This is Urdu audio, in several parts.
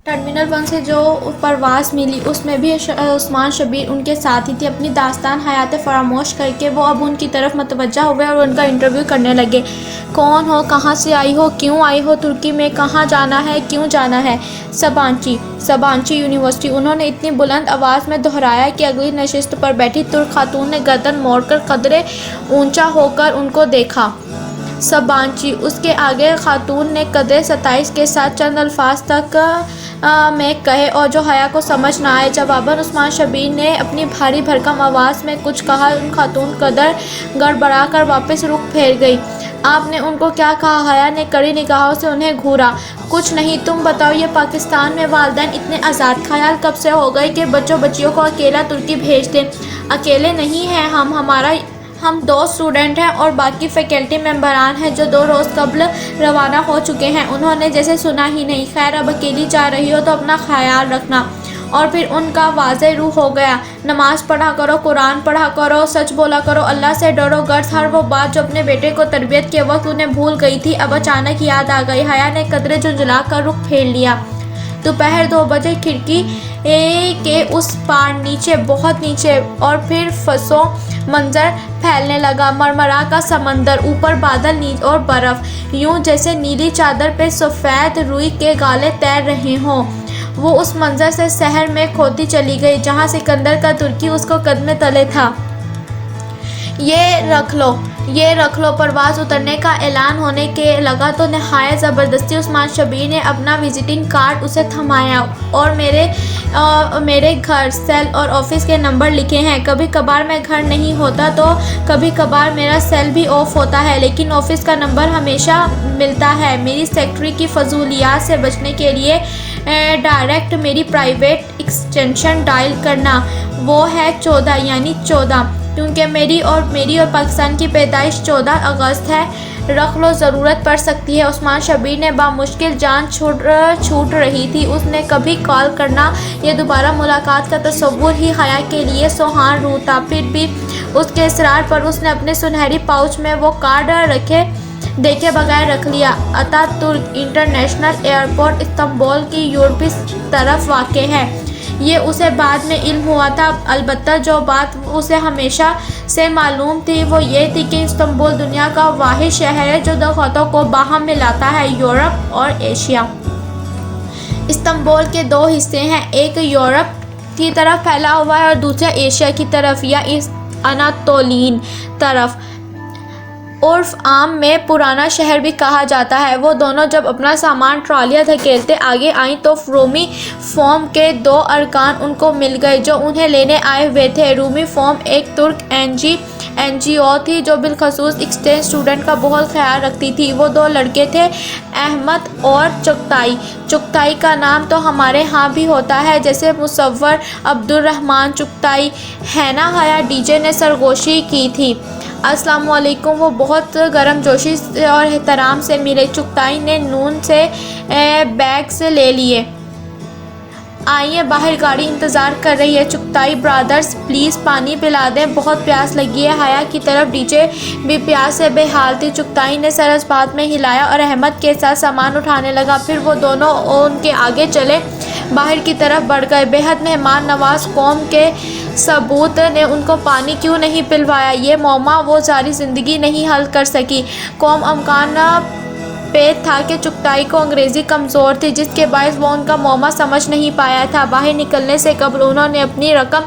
ٹرمینل 1 سے جو پرواز ملی اس میں بھی عثمان شبیر ان کے ساتھ ہی تھے۔ اپنی داستان حیات فراموش کر کے وہ اب ان کی طرف متوجہ ہوئے اور ان کا انٹرویو کرنے لگے۔ کون ہو، کہاں سے آئی ہو، کیوں آئی ہو، ترکی میں کہاں جانا ہے، کیوں جانا ہے؟ سبانچی یونیورسٹی، انہوں نے اتنی بلند آواز میں دہرایا کہ اگلی نشست پر بیٹھی ترک خاتون نے گردن موڑ کر قدرے اونچا ہو کر ان کو دیکھا۔ سبانچی، اس کے آگے خاتون نے قدرے ستائش کے ساتھ چند الفاظ تک میں کہے اور جو حیا کو سمجھ نہ آئے۔ جواباً عثمان شبیر نے اپنی بھاری بھرکم آواز میں کچھ کہا۔ ان خاتون قدر گڑبڑا کر واپس رخ پھیر گئی۔ آپ نے ان کو کیا کہا؟ حیا نے کڑی نگاہوں سے انہیں گھورا۔ کچھ نہیں، تم بتاؤ۔ یہ پاکستان میں والدین اتنے آزاد خیال کب سے ہو گئے کہ بچوں بچیوں کو اکیلا ترکی بھیج دیں؟ اکیلے نہیں ہیں ہم 2 اسٹوڈنٹ ہیں اور باقی فیکلٹی ممبران ہیں جو 2 روز قبل روانہ ہو چکے ہیں۔ انہوں نے جیسے سنا ہی نہیں۔ خیر، اب اکیلی جا رہی ہو تو اپنا خیال رکھنا۔ اور پھر ان کا واضح روح ہو گیا۔ نماز پڑھا کرو، قرآن پڑھا کرو، سچ بولا کرو، اللہ سے ڈرو۔ غرض ہر وہ بات جو اپنے بیٹے کو تربیت کے وقت انہیں بھول گئی تھی اب اچانک یاد آ گئی۔ حیا نے قدرے جھنجھلا کر رخ پھیر لیا۔ دوپہر 2 بجے کھڑکی کے اس پار نیچے، بہت نیچے، اور پھر فسوں منظر پھیلنے لگا۔ مرمرا کا سمندر، اوپر بادل اور برف، یوں جیسے نیلی چادر پہ سفید روئی کے گالے تیر رہے ہوں۔ وہ اس منظر سے شہر میں کھوتی چلی گئی جہاں سکندر کا ترکی اس کو قدمے تلے تھا۔ یہ رکھ لو۔ پرواز اترنے کا اعلان ہونے کے لگا تو نہایت زبردستی عثمان شبیر نے اپنا وزٹنگ کارڈ اسے تھمایا۔ اور میرے گھر، سیل اور آفس کے نمبر لکھے ہیں۔ کبھی کبھار میں گھر نہیں ہوتا تو کبھی کبھار میرا سیل بھی آف ہوتا ہے، لیکن آفس کا نمبر ہمیشہ ملتا ہے۔ میری سیکرٹری کی فضولیات سے بچنے کے لیے ڈائریکٹ میری پرائیویٹ ایکسٹینشن ڈائل کرنا، وہ ہے 14، یعنی 14، کیونکہ میری اور پاکستان کی پیدائش 14 اگست ہے۔ رکھ لو، ضرورت پڑ سکتی ہے۔ عثمان شبیر نے بامشکل جان چھوٹ رہی تھی۔ اس نے کبھی کال کرنا یا دوبارہ ملاقات کا تصور ہی حیا کے لیے سوہان روح تھا۔ پھر بھی اس کے اصرار پر اس نے اپنے سنہری پاؤچ میں وہ کارڈ دیکھے بغیر رکھ لیا۔ اتا ترک انٹرنیشنل ایئرپورٹ استنبول کی یورپی طرف واقع ہے۔ یہ اسے بعد میں علم ہوا تھا، البتہ جو بات اسے ہمیشہ سے معلوم تھی وہ یہ تھی کہ استنبول دنیا کا واحد شہر ہے جو 2 خطوں کو باہم ملاتا ہے، یورپ اور ایشیا۔ استنبول کے 2 حصے ہیں، ایک یورپ کی طرف پھیلا ہوا ہے اور دوسرا ایشیا کی طرف یا اناتولین طرف۔ عرف عام میں پرانا شہر بھی کہا جاتا ہے۔ وہ دونوں جب اپنا سامان ٹرالیاں دھکیلتے آگے آئیں تو رومی فورم کے 2 ارکان ان کو مل گئے جو انہیں لینے آئے ہوئے تھے۔ رومی فورم ایک ترک این جی او تھی جو بالخصوص ایکسچینج اسٹوڈنٹ کا بہت خیال رکھتی تھی۔ وہ 2 لڑکے تھے، احمد اور چغتائی۔ چغتائی کا نام تو ہمارے ہاں بھی ہوتا ہے، جیسے مصور عبدالرحمن چغتائی ہے نا؟ حیا ڈی جے نے سرگوشی کی تھی۔ السلام علیکم۔ وہ بہت گرم جوشی اور احترام سے ملے۔ چغتائی نے نون سے بیگز لے لیے۔ آئیے باہر، گاڑی انتظار کر رہی ہے۔ چغتائی برادرز پلیز پانی پلا دیں، بہت پیاس لگی ہے۔ حیا کی طرف ڈی جے بھی پیاس سے بے حال تھی۔ چغتائی نے سر اس بات میں ہلایا اور احمد کے ساتھ سامان اٹھانے لگا۔ پھر وہ دونوں ان کے آگے چلے باہر کی طرف بڑھ گئے۔ بےحد مہمان نواز قوم کے ثبوت نے ان کو پانی کیوں نہیں پلوایا؟ یہ معمہ وہ ساری زندگی نہیں حل کر سکی۔ قوم امکان پیٹ تھا کہ چغتائی کو انگریزی کمزور تھی، جس کے باعث وہ ان کا معمہ سمجھ نہیں پایا تھا۔ باہر نکلنے سے قبل انہوں نے اپنی رقم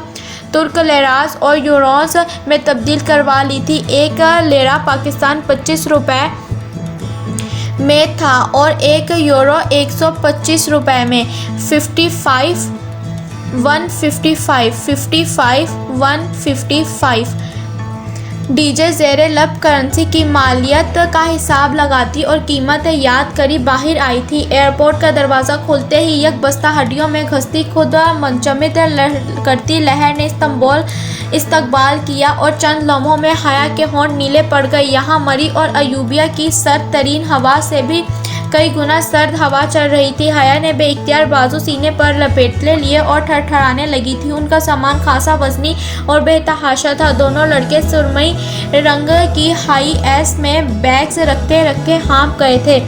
ترک لیراز اور یوروز میں تبدیل کروا لی تھی۔ 1 لیرہ پاکستان 25 روپے میں تھا اور 1 یورو 125 روپے میں۔ 55 ڈی جے زیر لب کرنسی کی مالیت کا حساب لگاتی اور قیمتیں یاد کری باہر آئی تھی۔ ایئرپورٹ کا دروازہ کھلتے ہی یک بستہ ہڈیوں میں گھستی خود منجمد کرتی لہر نے استقبال کیا اور چند لمحوں میں حیا کے ہونٹ نیلے پڑ گئے۔ یہاں مری اور ایوبیا کی سرد ترین ہوا سے بھی کئی گنا سرد ہوا چل رہی تھی۔ حیا نے بے اختیار بازو سینے پر لپیٹ لیے اور تھرتھرانے لگی تھی۔ ان کا سامان خاصا وزنی اور بے تحاشا تھا۔ دونوں لڑکے سرمئی رنگ کی ہائی ایس میں بیگز رکھتے رکھتے ہانپ گئے تھے۔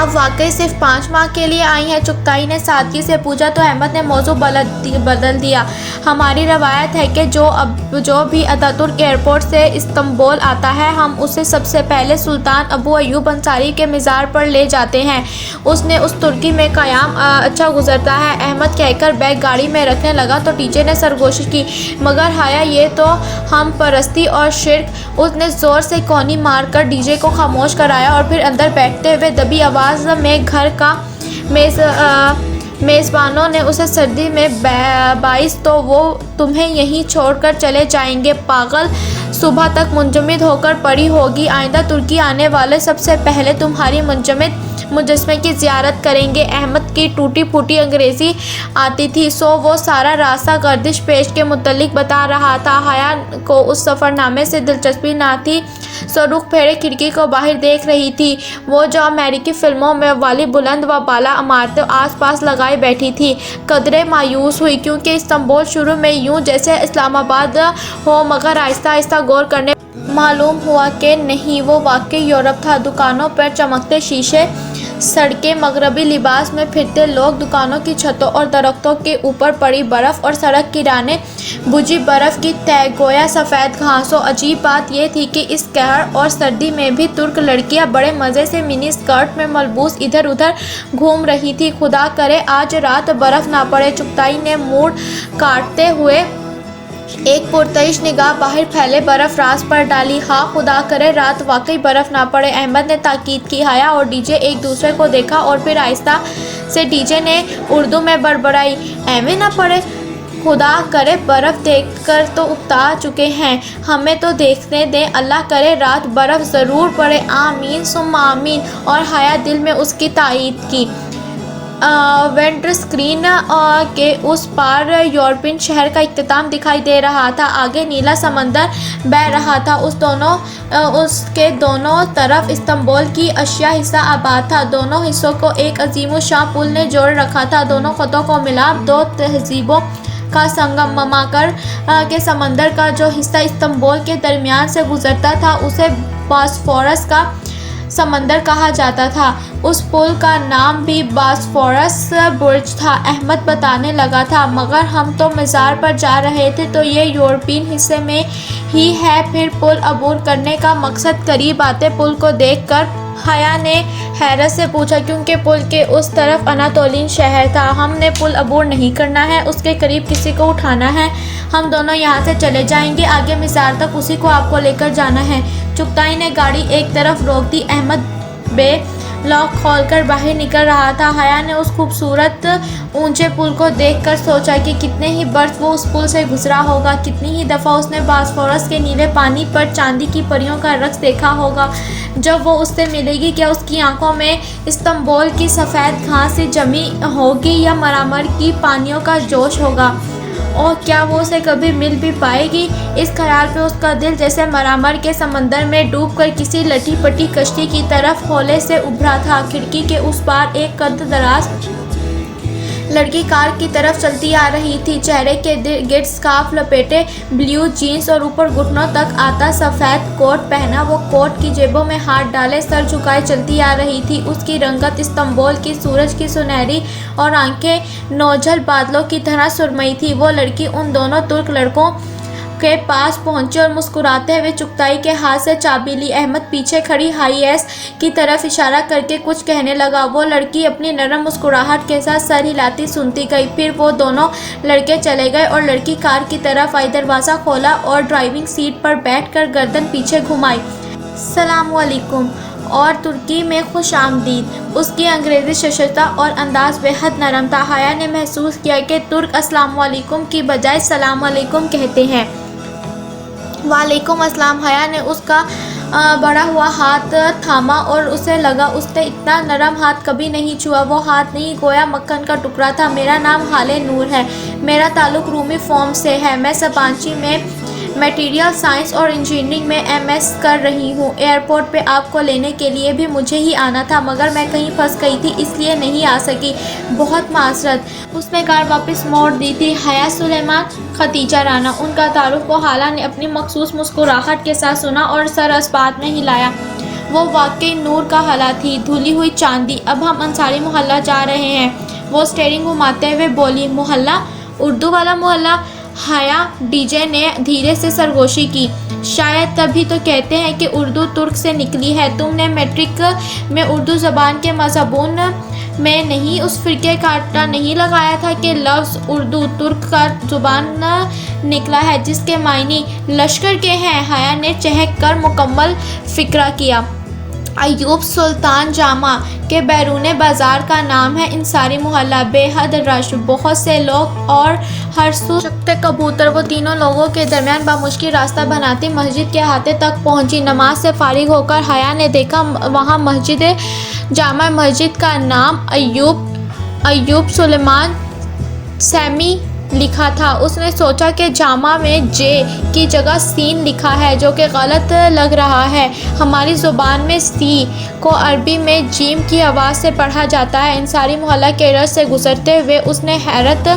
آپ واقعی صرف 5 ماہ کے لیے آئی ہیں؟ چغتائی نے سادگی سے پوچھا تو احمد نے موضوع بدل دیا۔ ہماری روایت ہے کہ جو بھی اتاترک ایئرپورٹ سے استنبول آتا ہے ہم اسے سب سے پہلے سلطان ابو ایوب انصاری کے مزار پر لے جاتے ہیں۔ اس نے اس ترکی میں قیام اچھا گزرتا ہے، احمد کہہ کر بیگ گاڑی میں رکھنے لگا تو ٹی جے نے سرگوشی کی، مگر حیا یہ تو ہم پرستی اور شرک۔ اس نے زور سے کونی مار کر ڈی جے کو خاموش کرایا اور پھر اندر بیٹھتے ہوئے دبی آواز میں گھر کا میزبانوں نے اسے سردی میں باعث تو وہ تمہیں یہیں چھوڑ کر چلے جائیں گے پاگل، صبح تک منجمد ہو کر پڑی ہوگی، آئندہ ترکی آنے والے سب سے پہلے تمہاری منجمد مجسمے کی زیارت کریں گے۔ احمد کی ٹوٹی پھوٹی انگریزی آتی تھی سو وہ سارا راستہ گردش پیش کے متعلق بتا رہا تھا۔ حیا کو اس سفر نامے سے دلچسپی نہ تھی سو رخ پھیرے کھڑکی کو باہر دیکھ رہی تھی۔ وہ جو امریکی فلموں میں والی بلند و بالا عمارتیں آس پاس لگائی بیٹھی تھی، قدرے مایوس ہوئی کیونکہ استنبول شروع میں یوں جیسے اسلام آباد ہو، مگر آہستہ آہستہ غور کرنے معلوم ہوا کہ نہیں، وہ واقعی یورپ تھا۔ دکانوں پر چمکتے شیشے، سڑکیں مغربی لباس میں پھرتے لوگ، دکانوں کی چھتوں اور درختوں کے اوپر پڑی برف اور سڑک کنارے بجھی برف کی تہہ گویا سفید گھاسوں۔ عجیب بات یہ تھی کہ اس قہر اور سردی میں بھی ترک لڑکیاں بڑے مزے سے منی اسکرٹ میں ملبوس ادھر ادھر گھوم رہی تھیں۔ خدا کرے آج رات برف نہ پڑے، چغتائی نے موڑ کاٹتے ہوئے ایک پرتعش نگاہ باہر پھیلے برف راز پر ڈالی۔ ہاں خدا کرے رات واقعی برف نہ پڑے، احمد نے تاکید کی۔ حیا اور ڈی جے ایک دوسرے کو دیکھا اور پھر آہستہ سے ڈی جے نے اردو میں بڑبڑائی، ایویں نہ پڑے، خدا کرے برف دیکھ کر تو اکتا چکے ہیں، ہمیں تو دیکھنے دیں، اللہ کرے رات برف ضرور پڑے، آمین ثم آمین۔ اور حیا دل میں اس کی تائید کی۔ ونڈو اسکرین کے اس پار یورپین شہر کا اختتام دکھائی دے رہا تھا، آگے نیلا سمندر بہہ رہا تھا، اس کے دونوں طرف استنبول کی اشیا حصہ آباد تھا۔ دونوں حصوں کو ایک عظیم الشان پل نے جوڑ رکھا تھا، دونوں خطوں کو ملا دو تہذیبوں کا سنگم۔ مماکر کے سمندر کا جو حصہ استنبول کے درمیان سے گزرتا تھا اسے باسفورس کا سمندر کہا جاتا تھا، اس پل کا نام بھی باسفورس برج تھا۔ احمد بتانے لگا تھا، مگر ہم تو مزار پر جا رہے تھے تو یہ یورپین حصے میں ہی ہے، پھر پل عبور کرنے کا مقصد؟ قریب آتے پل کو دیکھ کر حیا نے حیرت سے پوچھا، کیونکہ پل کے اس طرف اناتولین شہر تھا۔ ہم نے پل عبور نہیں کرنا ہے، اس کے قریب کسی کو اٹھانا ہے، ہم دونوں یہاں سے چلے جائیں گے، آگے مزار تک اسی کو آپ کو لے کر جانا ہے۔ چغتائی نے گاڑی ایک طرف روک دی، احمد بے لاک کھول کر باہر نکل رہا تھا۔ حیا نے اس خوبصورت اونچے پل کو دیکھ کر سوچا کہ کتنے ہی برس وہ اس پل سے گزرا ہوگا، کتنی ہی دفعہ اس نے باسفورس کے نیلے پانی پر چاندی کی پریوں کا رقص دیکھا ہوگا۔ جب وہ اس سے ملے گی کیا اس کی آنکھوں میں استنبول کی سفید گھاس سی جمی ہوگی یا مرمر کی پانیوں کا جوش ہوگا؟ اور کیا وہ اسے کبھی مل بھی پائے گی؟ اس خیال پہ اس کا دل جیسے مرمر کے سمندر میں ڈوب کر کسی لٹی پٹی کشتی کی طرف ہولے سے ابھرا تھا۔ کھڑکی کے اس پار ایک قد دراز لڑکی کار کی طرف چلتی آ رہی تھی، چہرے کے گرد اسکارف لپیٹے، بلیو جینس اور اوپر گھٹنوں تک آتا سفید کوٹ پہنا، وہ کوٹ کی جیبوں میں ہاتھ ڈالے سر جھکائے چلتی آ رہی تھی۔ اس کی رنگت استنبول کی سورج کی سنہری اور آنکھیں نوجھل بادلوں کی طرح سرمئی تھی۔ وہ لڑکی ان دونوں ترک لڑکوں کے پاس پہنچی اور مسکراتے ہوئے چغتائی کے ہاتھ سے چابی لی۔ احمد پیچھے کھڑی ہائی ایس کی طرف اشارہ کر کے کچھ کہنے لگا، وہ لڑکی اپنی نرم مسکراہٹ کے ساتھ سر ہلاتی سنتی گئی۔ پھر وہ دونوں لڑکے چلے گئے اور لڑکی کار کی طرف آئی، دروازہ کھولا اور ڈرائیونگ سیٹ پر بیٹھ کر گردن پیچھے گھمائی۔ السلام علیکم اور ترکی میں خوش آمدید۔ اس کی انگریزی ششتا اور انداز بے حد نرم تھا۔ حیا نے محسوس کیا کہ ترک السلام علیکم کی بجائے سلام علیکم کہتے ہیں۔ وعلیکم السلام۔ حیا نے اس کا بڑا ہوا ہاتھ تھاما اور اسے لگا اس نے اتنا نرم ہاتھ کبھی نہیں چھوا۔ وہ ہاتھ نہیں گویا مکھن کا ٹکڑا تھا۔ میرا نام ہالے نور ہے، میرا تعلق رومی فارم سے ہے، میں سبانچی میں میٹیریل سائنس اور انجینئرنگ میں ایم ایس کر رہی ہوں۔ ایئرپورٹ پہ آپ کو لینے کے لیے بھی مجھے ہی آنا تھا، مگر میں کہیں پھنس گئی تھی اس لیے نہیں آ سکی، بہت معذرت۔ اس نے کار واپس موڑ دی تھی۔ حیا سلیمان، ختیجہ رانا۔ ان کا تعارف وہ حالہ نے اپنی مخصوص مسکراہٹ کے ساتھ سنا اور سر اس بات میں ہلایا۔ وہ واقعی نور کا ہلا تھی، دھلی ہوئی چاندی۔ اب ہم انصاری محلہ جا رہے ہیں، وہ اسٹیئرنگ گھماتے ہوئے بولی۔ محلہ؟ اردو والا محلہ؟ حیا، ڈی جے نے دھیرے سے سرگوشی کی۔ شاید تبھی تو کہتے ہیں کہ اردو ترک سے نکلی ہے۔ تم نے میٹرک میں اردو زبان کے مضمون میں نہیں اس فرقے کا آٹا نہیں لگایا تھا کہ لفظ اردو ترک کا زبان نکلا ہے جس کے معنی لشکر کے ہیں؟ حیا نے چہک کر مکمل فقرہ کیا۔ ایوب سلطان جامع کے بیرون بازار کا نام ہے انصاری محلہ۔ بے حد رش، بہت سے لوگ اور ہر سو چکتے کبوتر۔ وہ تینوں لوگوں کے درمیان بمشکل راستہ بناتی مسجد کے احاطے تک پہنچی۔ نماز سے فارغ ہو کر حیا نے دیکھا وہاں مسجد جامع مسجد کا نام ایوب سلیمان سیمی لکھا تھا۔ اس نے سوچا کہ جامع میں جے کی جگہ سین لکھا ہے جو کہ غلط لگ رہا ہے۔ ہماری زبان میں سی کو عربی میں جیم کی آواز سے پڑھا جاتا ہے۔ انصاری محلہ کے رس سے گزرتے ہوئے اس نے حیرت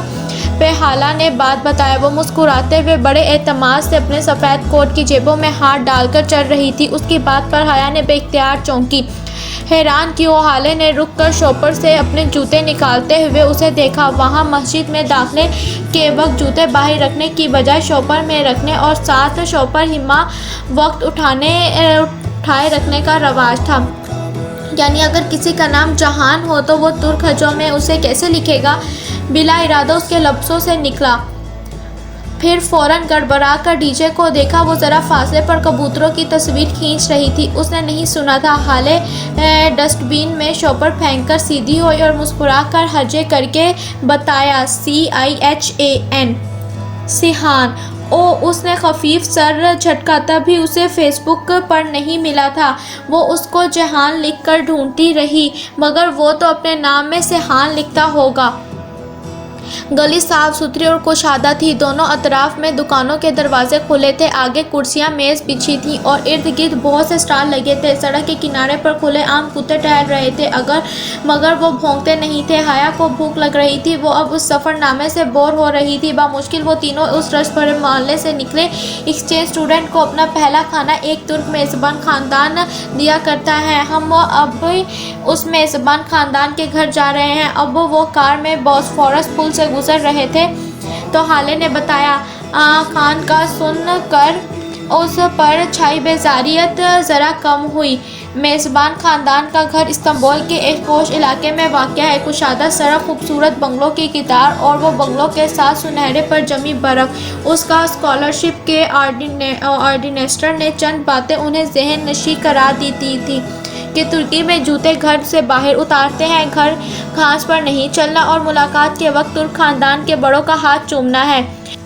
پہ حالہ نے بات بتایا۔ وہ مسکراتے ہوئے بڑے اعتماد سے اپنے سفید کوٹ کی جیبوں میں ہاتھ ڈال کر چل رہی تھی۔ اس کی بات پر حیا نے بے اختیار چونکی۔ حیران کی وہ حالے نے رک کر شوپر سے اپنے جوتے نکالتے ہوئے اسے دیکھا۔ وہاں مسجد میں داخلے کے وقت جوتے باہر رکھنے کی بجائے شوپر میں رکھنے اور ساتھ شوپر ہما وقت اٹھائے رکھنے کا رواج تھا۔ یعنی اگر کسی کا نام جہان ہو تو وہ ترک حجوں میں اسے کیسے لکھے گا؟ بلا ارادہ اس کے لفظوں سے نکلا۔ پھر فوراً گڑبڑا کر ڈی جے کو دیکھا۔ وہ ذرا فاصلے پر کبوتروں کی تصویر کھینچ رہی تھی۔ اس نے نہیں سنا تھا۔ حالے ڈسٹ بین میں شوپر پھینک کر سیدھی ہوئی اور مسکرا کر ہجے کر کے بتایا CIHAN سیحان۔ اس نے خفیف سر جھٹکا۔ تبھی اسے فیس بک پر نہیں ملا تھا۔ وہ اس کو جہان لکھ کر ڈھونڈتی رہی مگر وہ تو اپنے نام میں سیحان لکھتا ہوگا۔ گلی صاف ستھری اور کشادہ تھی۔ دونوں اطراف میں دکانوں کے دروازے کھلے تھے۔ آگے کرسیاں میز بچھی تھیں اور ارد گرد بہت سے اسٹال لگے تھے۔ سڑک کے کنارے پر کھلے عام کتے ٹہل رہے تھے مگر وہ بھونکتے نہیں تھے۔ حیا کو بھوک لگ رہی تھی۔ وہ اب اس سفر نامے سے بور ہو رہی تھی۔ بمشکل وہ تینوں اس رش بھرے محلے سے نکلے۔ ایکسچینج اسٹوڈنٹ کو اپنا پہلا کھانا ایک ترک میزبان خاندان دیا کرتا ہے۔ ہم اب اس میزبان خاندان کے گھر جا رہے ہیں۔ اب وہ کار میں بوسفورس پل سے گزر رہے تھے تو حالے نے بتایا۔ خان کا سن کر اس پر چھائی بیزاریت ذرا کم ہوئی۔ میزبان خاندان کا گھر استنبول کے ایک پوش علاقے میں واقع ہے۔ کشادہ سڑک، خوبصورت بنگلوں کی قطار اور وہ بنگلوں کے ساتھ سنہرے پر جمی برف۔ اس کا اسکالرشپ کے آرڈینیٹر نے چند باتیں انہیں ذہن نشیں کرا دی تھی کہ ترکی میں جوتے گھر سے باہر اتارتے ہیں، گھر گھاس پر نہیں چلنا اور ملاقات کے وقت ترک خاندان کے بڑوں کا ہاتھ چومنا ہے۔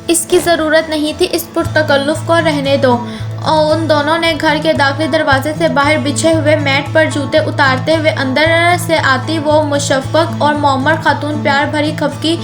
اس کی ضرورت نہیں تھی، اس پرتکلف کو رہنے دو۔ ان دونوں نے گھر کے داخلی دروازے سے باہر بچھے ہوئے میٹ پر جوتے اتارتے ہوئے اندر سے آتی وہ مشفق اور معمر خاتون پیار بھری خفگی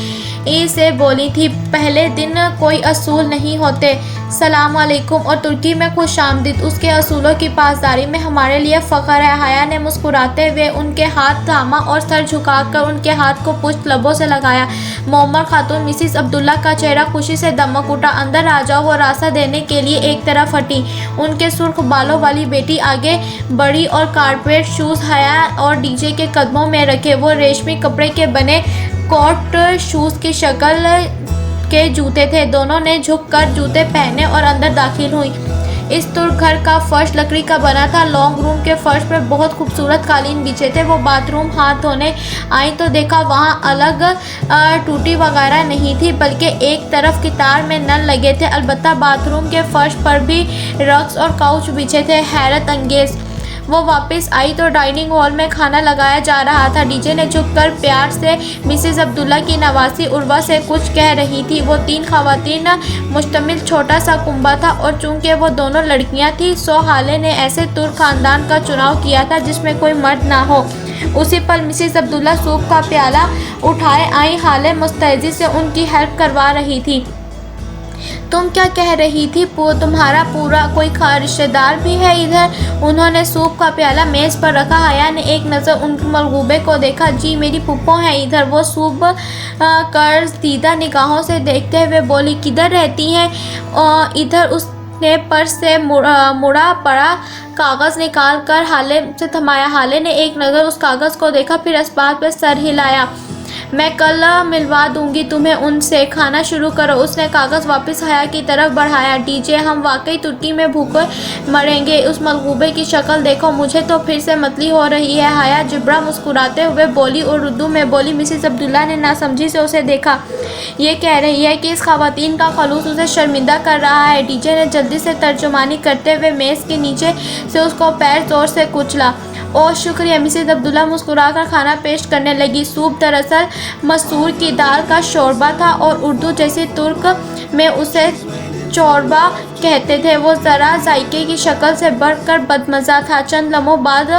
سے بولی تھی۔ پہلے دن کوئی اصول نہیں ہوتے۔ السلام علیکم اور ترکی میں خوش آمدید۔ اس کے اصولوں کی پاسداری میں ہمارے لیے فخر ہے۔ حیا نے مسکراتے ہوئے ان کے ہاتھ تھاما اور سر جھکا کر ان کے ہاتھ کو پشت لبوں سے لگایا۔ معمر خاتون مسز عبداللہ کا چہرہ خوشی سے دمک اٹھا۔ اندر آ جاؤ، وہ راستہ دینے کے لیے ایک طرف ہٹی۔ ان کے سرخ بالوں والی بیٹی آگے بڑھی اور کارپیٹ شوز حیا اور ڈی جے کے قدموں میں رکھے۔ وہ ریشمی کپڑے کے بنے کوٹ شوز کی شکل کے جوتے تھے۔ دونوں نے جھک کر جوتے پہنے اور اندر داخل ہوئیں۔ اس ترک گھر کا فرش لکڑی کا بنا تھا۔ لانگ روم کے فرش پر بہت خوبصورت قالین بچھے تھے۔ وہ باتھ روم ہاتھ دھونے آئیں تو دیکھا وہاں الگ ٹوٹی وغیرہ نہیں تھی بلکہ ایک طرف قطار میں نل لگے تھے۔ البتہ باتھ روم کے فرش پر بھی رگز اور کاؤچ بچھے تھے۔ حیرت انگیز۔ وہ واپس آئی تو ڈائننگ ہال میں کھانا لگایا جا رہا تھا۔ ڈی جے نے جھک کر پیار سے مسز عبداللہ کی نواسی عروہ سے کچھ کہہ رہی تھی۔ وہ 3 خواتین مشتمل چھوٹا سا کنبہ تھا اور چونکہ وہ دونوں لڑکیاں تھیں سو حالے نے ایسے ترک خاندان کا چناؤ کیا تھا جس میں کوئی مرد نہ ہو۔ اسی پل مسز عبداللہ سوپ کا پیالہ اٹھائے آئیں۔ حالے مستعدی سے ان کی ہیلپ کروا رہی تھی۔ تم کیا کہہ رہی تھی؟ تمہارا پورا کوئی رشتہ دار بھی ہے ادھر؟ انہوں نے سوپ کا پیالہ میز پر رکھا۔ حیا نے ایک نظر ان ملغوبے کو دیکھا۔ جی میری پھپھو ہیں ادھر۔ وہ سوپ قرض دیدہ نگاہوں سے دیکھتے ہوئے بولی۔ کدھر رہتی ہیں؟ ادھر۔ اس نے پرس سے مڑا پڑا کاغذ نکال کر حالے سے تھمایا۔ حالے نے ایک نظر اس کاغذ کو دیکھا، پھر اسباب پہ سر ہلایا۔ میں کل ملوا دوں گی تمہیں ان سے، کھانا شروع کرو۔ اس نے کاغذ واپس حیا کی طرف بڑھایا۔ ڈی جے، ہم واقعی ترکی میں بھوکے مریں گے، اس ملغوبے کی شکل دیکھو، مجھے تو پھر سے متلی ہو رہی ہے۔ حیا جبرا مسکراتے ہوئے بولی اور اردو میں بولی۔ مسز عبداللہ نے ناسمجھی سے اسے دیکھا۔ یہ کہہ رہی ہے کہ اس خواتین کا خلوص اسے شرمندہ کر رہا ہے۔ ڈی جے نے جلدی سے ترجمانی کرتے ہوئے میز کے نیچے سے اس کو پیر زور سے کچلا۔ اوہ شکریہ۔ مسز عبداللہ مسکرا کر کھانا پیش کرنے لگی۔ سوپ دراصل مسور کی دال کا شوربہ تھا اور اردو جیسے ترک میں اسے چوربا کہتے تھے۔ وہ ذرا ذائقے کی شکل سے بڑھ کر بدمزہ تھا۔ چند لمحوں بعد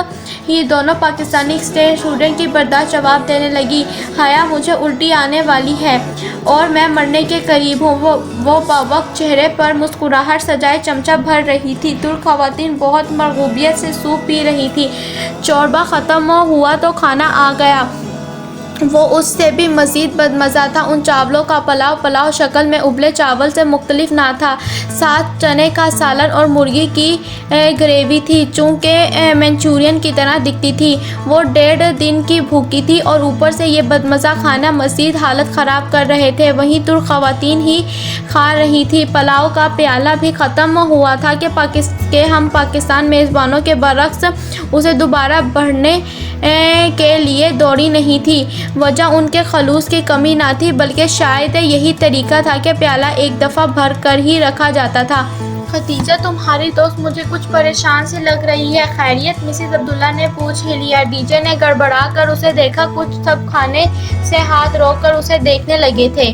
ہی دونوں پاکستانی ایکسچینج اسٹوڈنٹ کی برداشت جواب دینے لگی۔ حیا، مجھے الٹی آنے والی ہے اور میں مرنے کے قریب ہوں۔ وہ باوقت چہرے پر مسکراہٹ سجائے چمچہ بھر رہی تھی۔ ترک خواتین بہت مرغوبیت سے سوپ پی رہی تھیں۔ چوربا ختم ہوا تو کھانا آ گیا۔ وہ اس سے بھی مزید بدمزہ تھا۔ ان چاولوں کا پلاؤ شکل میں ابلے چاول سے مختلف نہ تھا، ساتھ چنے کا سالن اور مرغی کی گریوی تھی، چونکہ منچورین کی طرح دکھتی تھی۔ وہ 1.5 دن کی بھوکی تھی اور اوپر سے یہ بدمزہ کھانا مزید حالت خراب کر رہے تھے۔ وہیں ترک خواتین ہی کھا رہی تھیں۔ پلاؤ کا پیالہ بھی ختم ہوا تھا کہ ہم پاکستان میزبانوں کے برعکس اسے دوبارہ بھرنے کے لیے دوڑی نہیں تھی۔ وجہ ان کے خلوص کی کمی نہ تھی، بلکہ شاید یہی طریقہ تھا کہ پیالہ ایک دفعہ بھر کر ہی رکھا جاتا تھا۔ خدیجہ، تمہاری دوست مجھے کچھ پریشان سی لگ رہی ہے۔ خیریت؟ مسز عبداللہ نے پوچھ ہی لیا۔ ڈی جے نے گڑبڑا کر اسے دیکھا۔ کچھ سب کھانے سے ہاتھ روک کر اسے دیکھنے لگے تھے۔